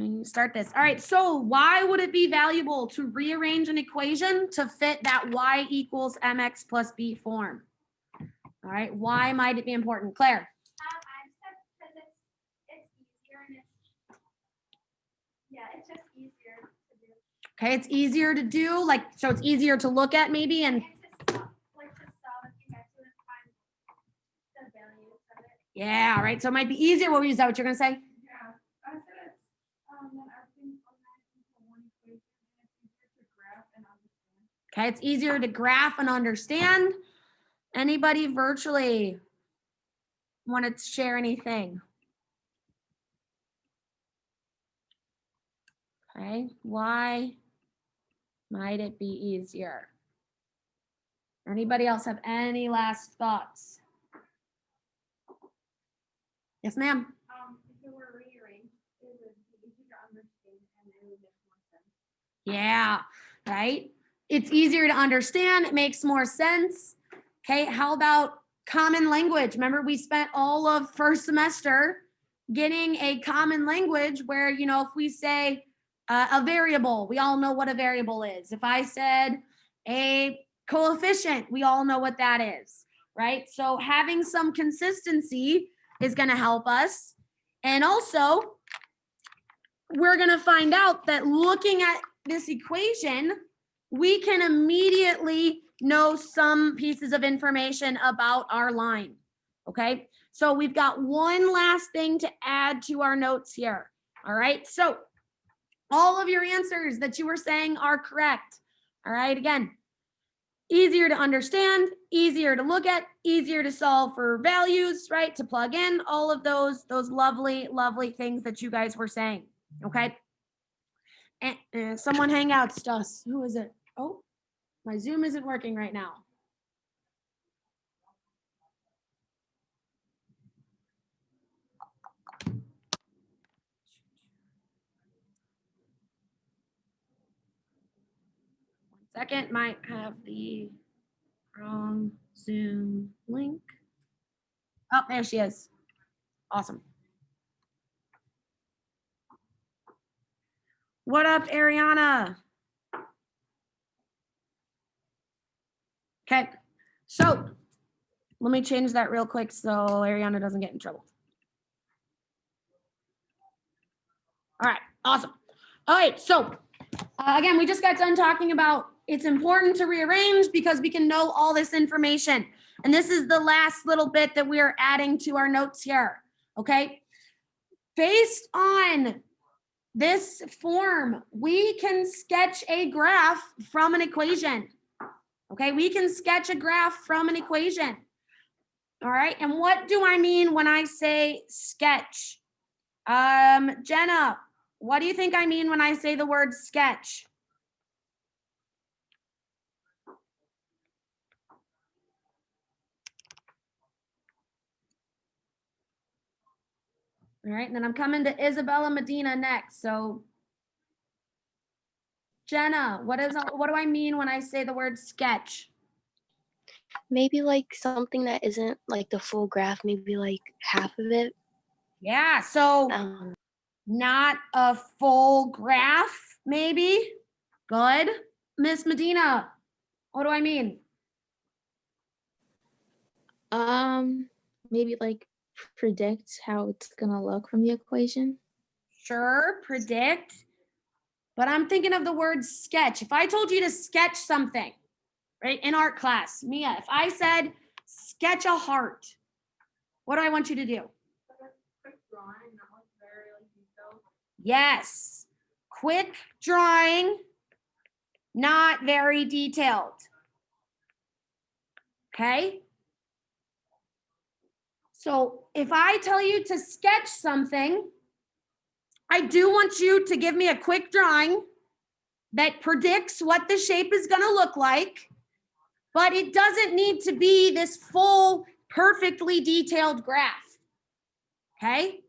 me start this. All right, so why would it be valuable to rearrange an equation to fit that y equals mx plus b form? All right, why might it be important? Claire? Because it's easier and it's just easier to do. Okay, it's easier to do, like, so it's easier to look at maybe and to solve if you get to and find the values of it. yeah, right. So it might be easier. Is that what you're gonna say? Yeah, I said it's when everything's organized into one equation and it's easier to graph and understand. Okay, it's easier to graph and understand. Anybody virtually want to share anything? Okay, why might it be easier? Anybody else have any last thoughts? Yes, ma'am. If it were rearranged, it would be easier to understand and it would make more sense. Yeah, right. It's easier to understand. It makes more sense. Okay, how about common language? Remember, we spent all of first semester getting a common language where, you know, if we say a variable, we all know what a variable is. If I said a coefficient, we all know what that is, right? So having some consistency is going to help us. And also, we're going to find out that looking at this equation, we can immediately know some pieces of information about our line, okay? So we've got one last thing to add to our notes here, all right? So all of your answers that you were saying are correct, all right? Again, easier to understand, easier to look at, easier to solve for values, right? To plug in, all of those lovely, lovely things that you guys were saying, okay? And someone hangouts us. Who is it? Oh, my Zoom isn't working right now. One second, might have the wrong Zoom link. Oh, there she is. Awesome. What up, Ariana? Okay, so let me change that real quick so Ariana doesn't get in trouble. All right, awesome. All right, so again, we just got done talking about it's important to rearrange because we can know all this information. And this is the last little bit that we are adding to our notes here, okay? Based on this form, we can sketch a graph from an equation, okay? We can sketch a graph from an equation, all right? And what do I mean when I say sketch? Jenna, what do you think I mean when I say the word sketch? All right, and then I'm coming to Isabella Medina next. So Jenna, what do I mean when I say the word sketch? Maybe like something that isn't like the full graph, maybe like half of it. Yeah, so not a full graph, maybe. Good. Miss Medina, what do I mean? Maybe like predict how it's gonna look from the equation. Sure, predict. But I'm thinking of the word sketch. If I told you to sketch something, right, in art class, Mia, if I said sketch a heart, what do I want you to do? Quick drawing, not like very detailed. Yes, quick drawing, not very detailed. Okay? So if I tell you to sketch something, I do want you to give me a quick drawing that predicts what the shape is going to look like, but it doesn't need to be this full, perfectly detailed graph. Okay?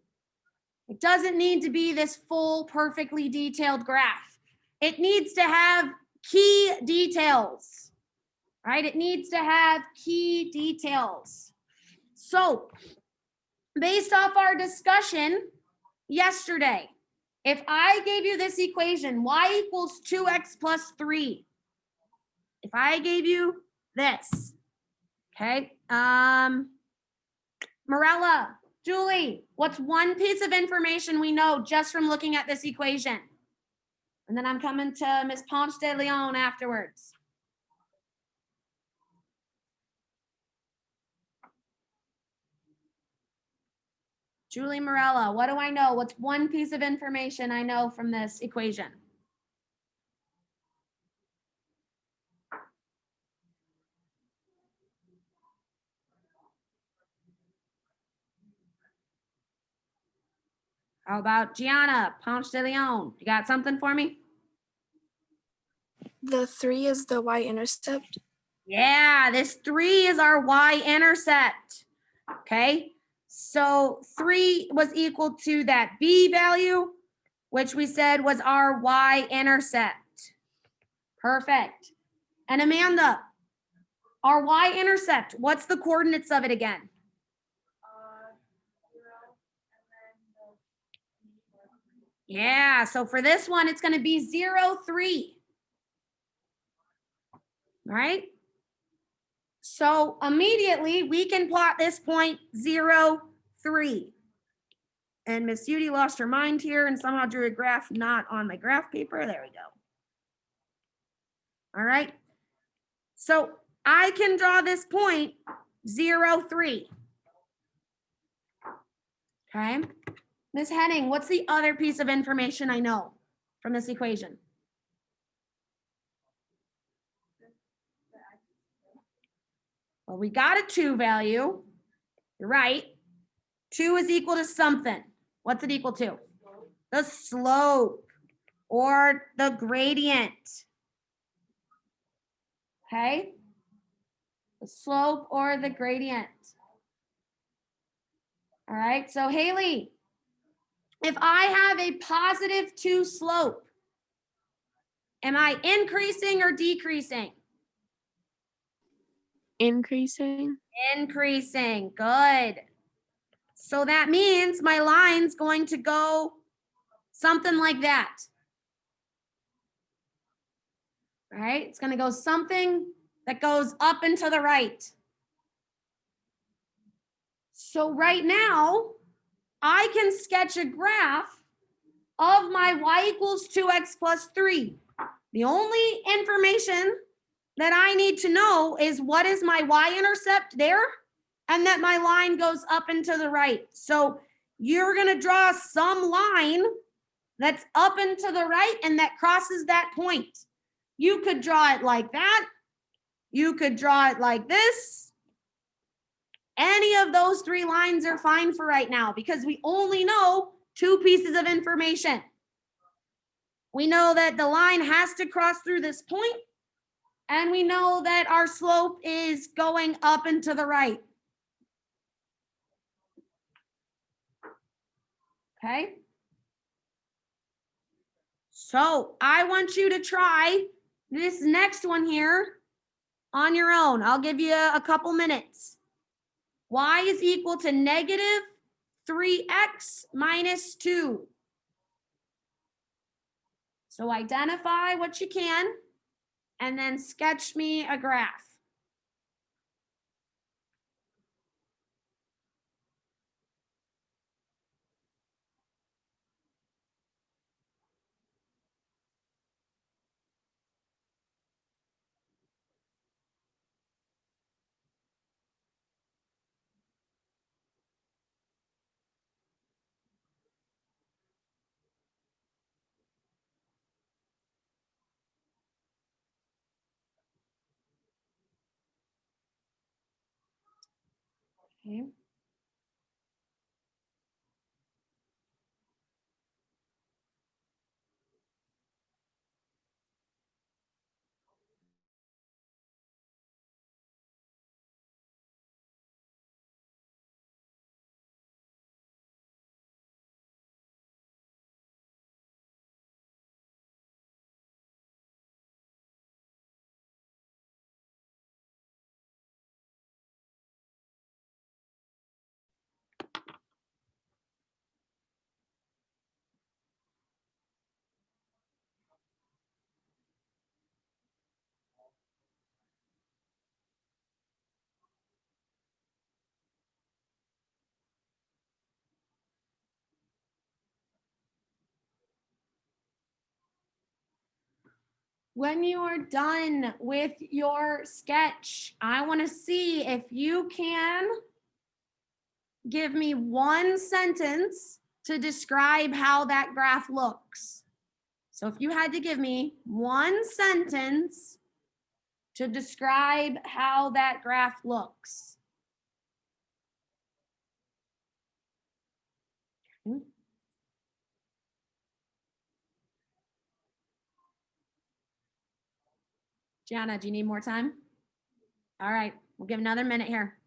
It doesn't need to be this full, perfectly detailed graph. It needs to have key details, right? It needs to have key details. So, based off our discussion yesterday, If I gave you this equation, y equals 2x plus 3. If I gave you this, okay? Morella, Julie, what's one piece of information we know just from looking at this equation? And then I'm coming to Miss Ponce de Leon afterwards. Julie Morella, what do I know? What's one piece of information I know from this equation? How about Gianna, Ponce de Leon? You got something for me? The 3 is the y-intercept. Yeah, this 3 is our y-intercept. Okay, so 3 was equal to that b value, which we said was our y-intercept. Perfect. And Amanda, our y-intercept, what's the coordinates of it again? 0, and then the Yeah, so for this one, it's going to be 0, 3. All right. So immediately we can plot this point 0, 3. And Miss Judy lost her mind here and somehow drew a graph not on my graph paper. There we go. All right. So I can draw this point 0, 3. Okay. Miss Henning, what's the other piece of information I know from this equation? Well, we got a 2 value. You're right. 2 is equal to something. What's it equal to? The slope or the gradient. Okay? The slope or the gradient. All right, so Haley, if I have a positive 2 slope, am I increasing or decreasing? Increasing. Increasing, good. So that means my line's going to go something like that. Right? It's going to go something that goes up and to the right. So right now, I can sketch a graph of my y equals 2x plus 3. The only information that I need to know is what is my y-intercept there and that my line goes up and to the right. So you're going to draw some line that's up and to the right and that crosses that point. You could draw it like that. You could draw it like this. Any of those 3 lines are fine for right now because we only know 2 pieces of information. We know that the line has to cross through this point, and we know that our slope is going up and to the right. Okay? So I want you to try this next one here on your own. I'll give you a couple minutes. Y is equal to negative 3x minus 2. So identify what you can and then sketch me a graph. Okay. when you are done with your sketch, I want to see if you can give me one sentence to describe how that graph looks. So if you had to give me one sentence to describe how that graph looks. Gianna, do you need more time? All right, we'll give another minute here.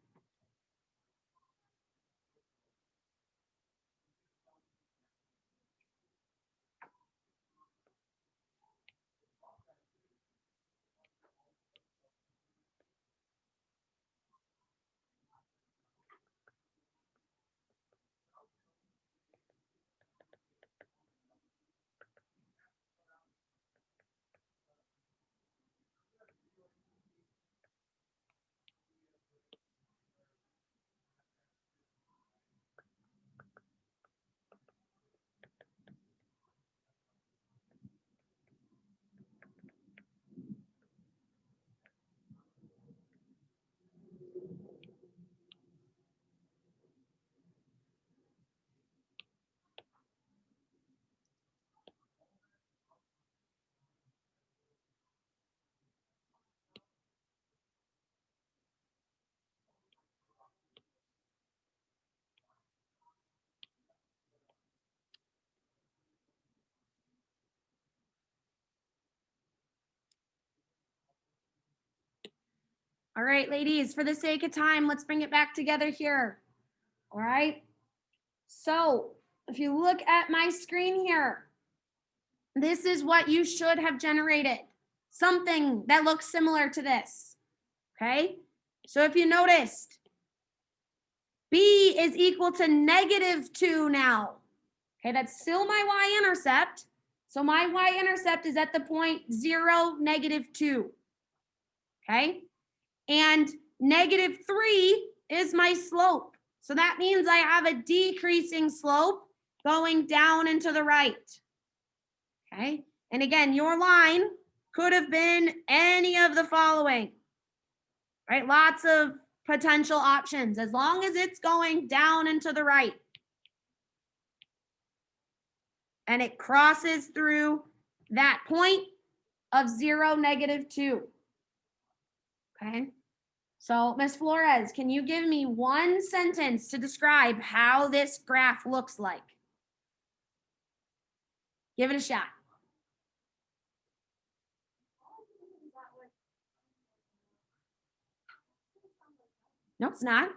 All right, ladies, for the sake of time, let's bring it back together here. All right. So if you look at my screen here, this is what you should have generated. Something that looks similar to this. Okay. So if you noticed, B is equal to -2 now. Okay, that's still my y-intercept. So my y-intercept is at the point 0, -2. Okay. And -3 is my slope. So that means I have a decreasing slope going down and to the right. Okay. And again, your line could have been any of the following, right? Lots of potential options as long as it's going down and to the right. And it crosses through that point of 0, -2. Okay. So, Ms. Flores, can you give me one sentence to describe how this graph looks like? Give it a shot. No, it's not.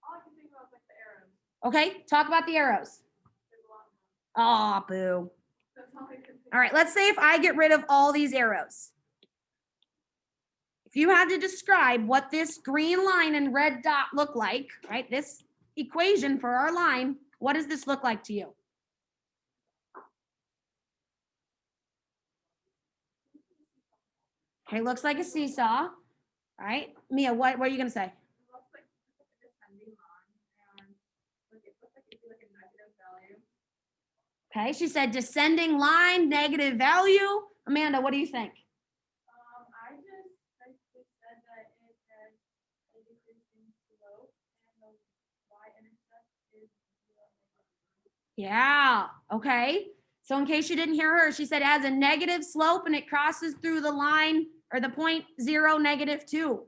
All I can think about is like the arrows. Okay, talk about the arrows. There's a lot of them. Oh, boo. That's all I can think All right, let's say if I get rid of all these arrows. If you had to describe what this green line and red dot look like, right? This equation for our line, what does this look like to you? Okay, looks like a seesaw, right? Mia, what are you gonna say? It looks like a descending line, and it looks like it'd be like a negative value. Okay, she said descending line, negative value. Amanda, what do you think? I just said that it has a decreasing slope, and the y-intercept is 0, -2. Yeah, okay. So in case you didn't hear her, she said it has a negative slope and it crosses through the line or the point 0, -2.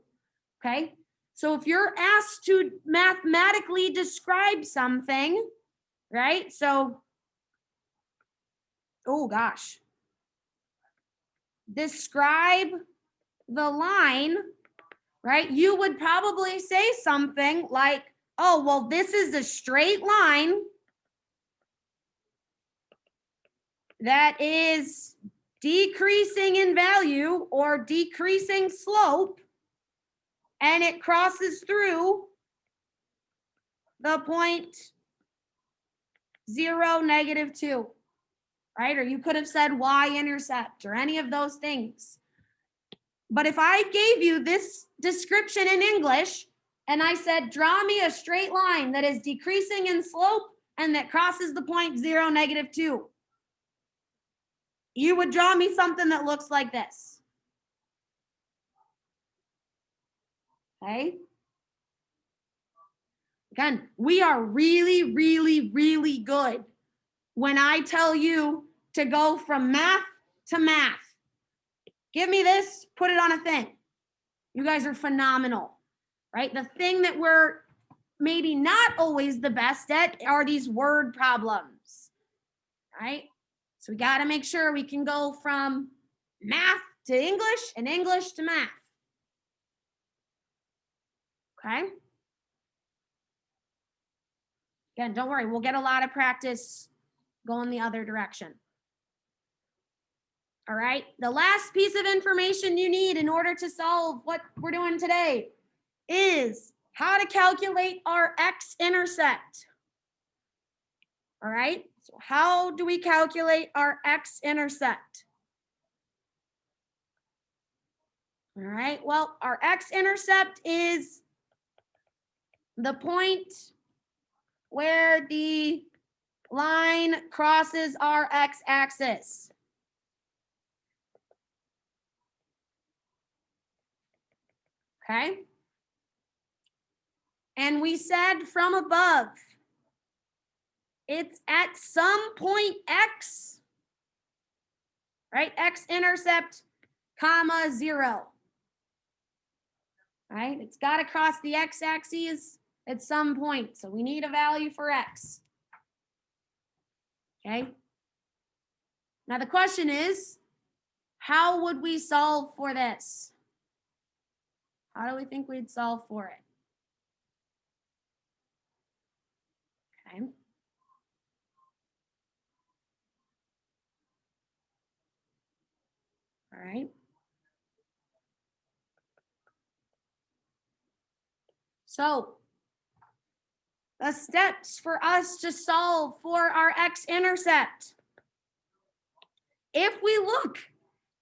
Okay. So if you're asked to mathematically describe something, right? So, oh gosh. Describe the line, right? You would probably say something like, oh, well, this is a straight line that is decreasing in value or decreasing slope, and it crosses through the point 0, -2, right? Or you could have said y-intercept or any of those things. But if I gave you this description in English and I said, draw me a straight line that is decreasing in slope and that crosses the point 0, -2. you would draw me something that looks like this. Okay. Again, we are really, really, really good when I tell you to go from math to math. Give me this, put it on a thing. You guys are phenomenal, right? The thing that we're maybe not always the best at are these word problems, right? So we got to make sure we can go from math to English and English to math. Okay. Again, don't worry, we'll get a lot of practice going the other direction. All right, the last piece of information you need in order to solve what we're doing today is how to calculate our x-intercept. All right, so how do we calculate our x-intercept? All right, well, our x-intercept is the point where the line crosses our x-axis. Okay? And we said from above, it's at some point x, right? X-intercept, comma, 0. Right? It's got to cross the x-axis at some point. So we need a value for x. Okay? Now the question is, how would we solve for this? How do we think we'd solve for it? Okay. All right. So the steps for us to solve for our x-intercept. If we look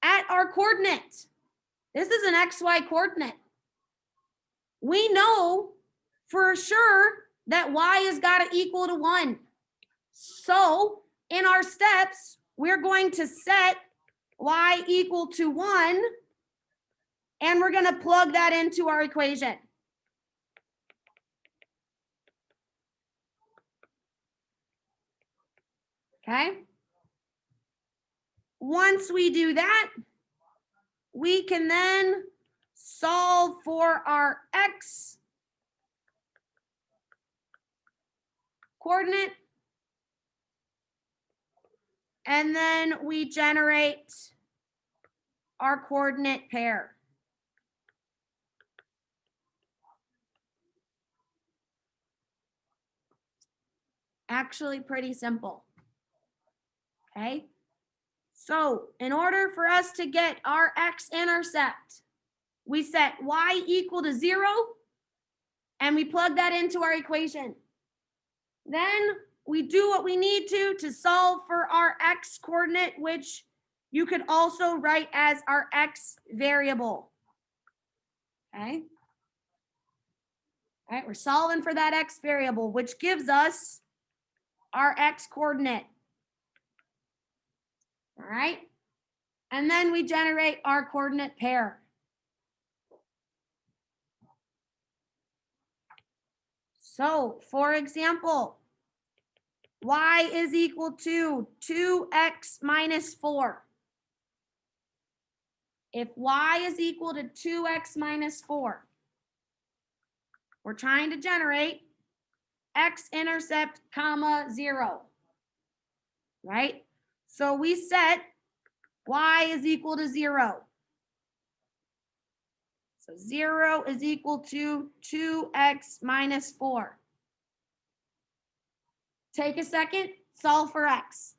at our coordinate, this is an xy coordinate. We know for sure that y has got to equal to 1. So in our steps, we're going to set y equal to 1, and we're going to plug that into our equation. Okay? Once we do that, we can then solve for our x coordinate, and then we generate our coordinate pair. Actually pretty simple. Okay? So in order for us to get our x-intercept, we set y equal to 0, and we plug that into our equation. Then we do what we need to solve for our x coordinate, which you could also write as our x variable. Okay? All right, we're solving for that x variable, which gives us our x coordinate. All right? And then we generate our coordinate pair. So, for example, y is equal to 2x minus 4. If y is equal to 2x minus 4, we're trying to generate x-intercept, comma, 0. Right? So we set y is equal to 0. So 0 is equal to 2x minus 4. Take a second, solve for x.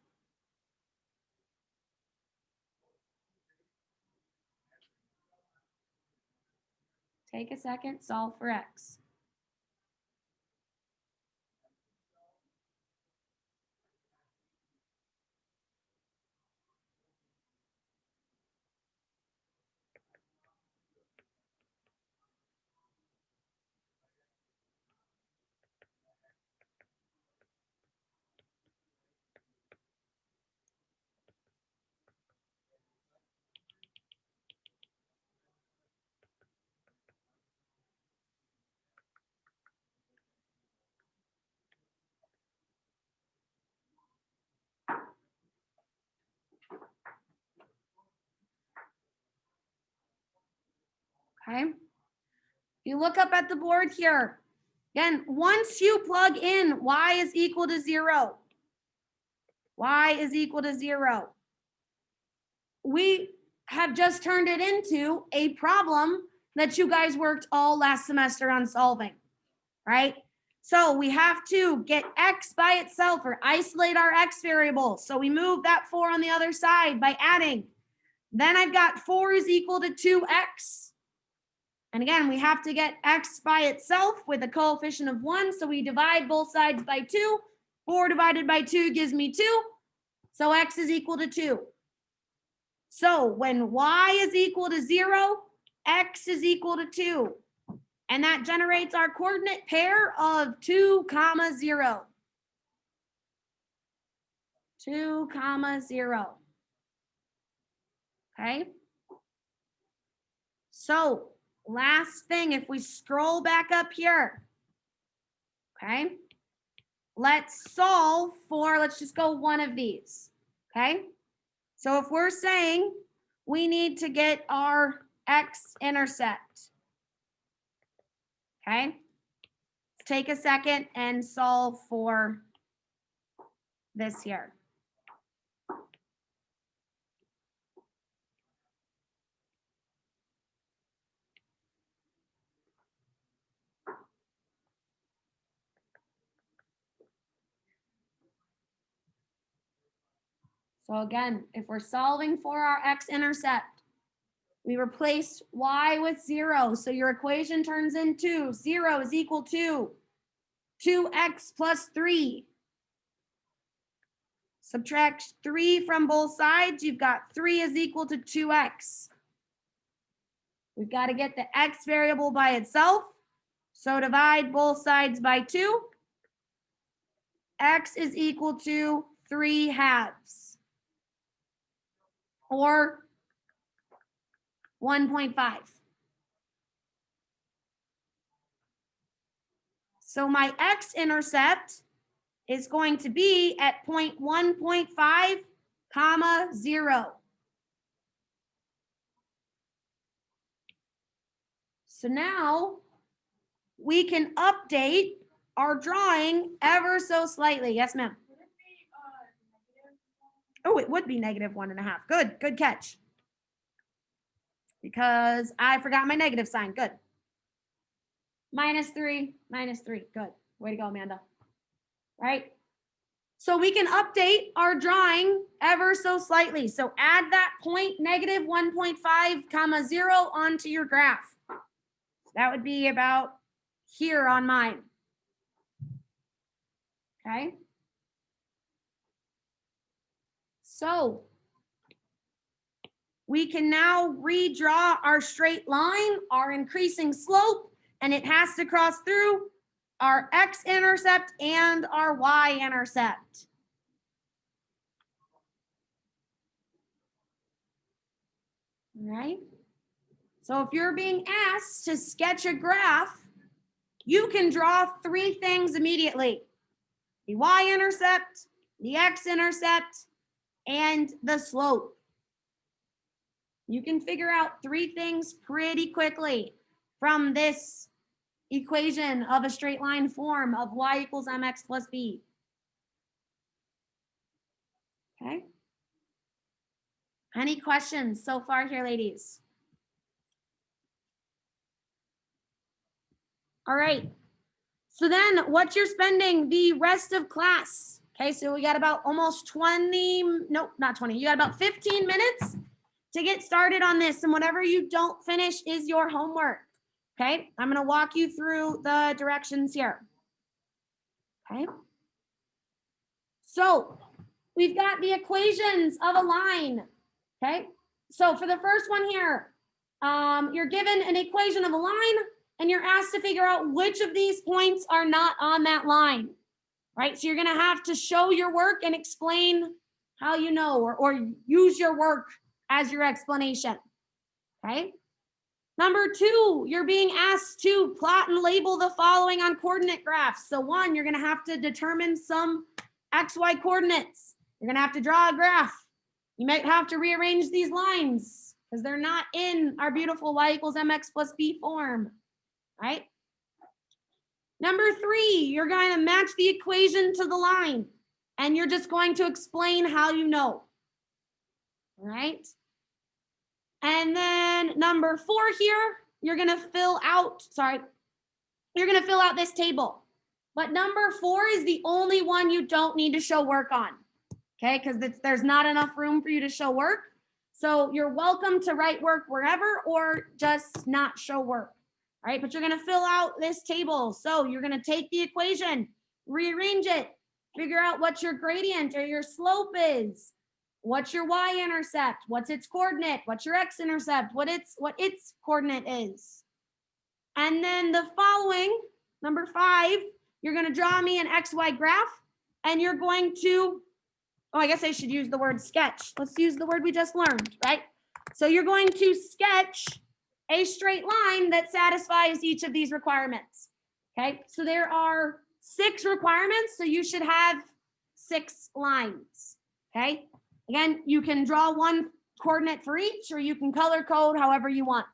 Take a second, solve for x. Okay. If you look up at the board here, again, once you plug in y is equal to 0, y is equal to 0, we have just turned it into a problem that you guys worked all last semester on solving, right? So we have to get x by itself or isolate our x variable. So we move that 4 on the other side by adding. Then I've got 4 is equal to 2x. And again, we have to get x by itself with a coefficient of 1. So we divide both sides by 2. 4 divided by 2 gives me 2. So x is equal to 2. So when y is equal to 0, x is equal to 2. And that generates our coordinate pair of 2, 0. 2, 0. Okay. So last thing, if we scroll back up here, okay, let's solve for, let's just go one of these. Okay. So if we're saying we need to get our x-intercept, okay, let's take a second and solve for this here. So again, if we're solving for our x-intercept, we replaced y with 0. So your equation turns into 0 is equal to 2x plus 3. Subtract 3 from both sides. You've got 3 is equal to 2x. We've got to get the x variable by itself. So divide both sides by 2. X is equal to 3/2. Or 1.5. So my x-intercept is going to be at point 1.5, 0. So now we can update our drawing ever so slightly. Yes, ma'am. Would it be negative? Oh, it would be -1.5. Good catch. Because I forgot my negative sign. Good. -3, -3. Good. Way to go, Amanda. Right? So we can update our drawing ever so slightly. So add that point -1.5, 0 onto your graph. That would be about here on mine. Okay. So we can now redraw our straight line, our increasing slope, and it has to cross through our x-intercept and our y-intercept. All right. So if you're being asked to sketch a graph, you can draw 3 things immediately: the y-intercept, the x-intercept, and the slope. You can figure out 3 things pretty quickly from this equation of a straight line form of y equals mx plus b. Okay. Any questions so far here, ladies? All right. So then what you're spending the rest of class. Okay, so we got about almost 20, nope, not 20. You got about 15 minutes to get started on this. And whatever you don't finish is your homework. Okay, I'm going to walk you through the directions here. Okay. So we've got the equations of a line. Okay, so for the first one here, you're given an equation of a line and you're asked to figure out which of these points are not on that line, right? So you're going to have to show your work and explain how you know, or use your work as your explanation, okay? Number 2, you're being asked to plot and label the following on coordinate graphs. So 1, you're going to have to determine some XY coordinates. You're going to have to draw a graph. You might have to rearrange these lines. because they're not in our beautiful y equals mx plus b form, right? Number 3, you're going to match the equation to the line, and you're just going to explain how you know, all right? And then number 4 here, you're going to fill out, this table. But number 4 is the only one you don't need to show work on, okay? Because there's not enough room for you to show work. So you're welcome to write work wherever or just not show work, all right? But you're going to fill out this table. So you're going to take the equation, rearrange it, figure out what your gradient or your slope is, what's your y-intercept, what's its coordinate, what's your x-intercept, what its coordinate is. And then the following, number 5, you're going to draw me an XY graph, and you're going to, oh, I guess I should use the word sketch. Let's use the word we just learned, right? So you're going to sketch a straight line that satisfies each of these requirements, okay? So there are 6 requirements, so you should have 6 lines, okay? Again, you can draw one coordinate for each, or you can color code however you want.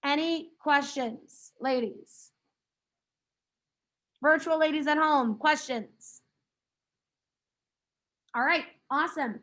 Any questions, ladies? Virtual ladies at home, questions? All right, awesome.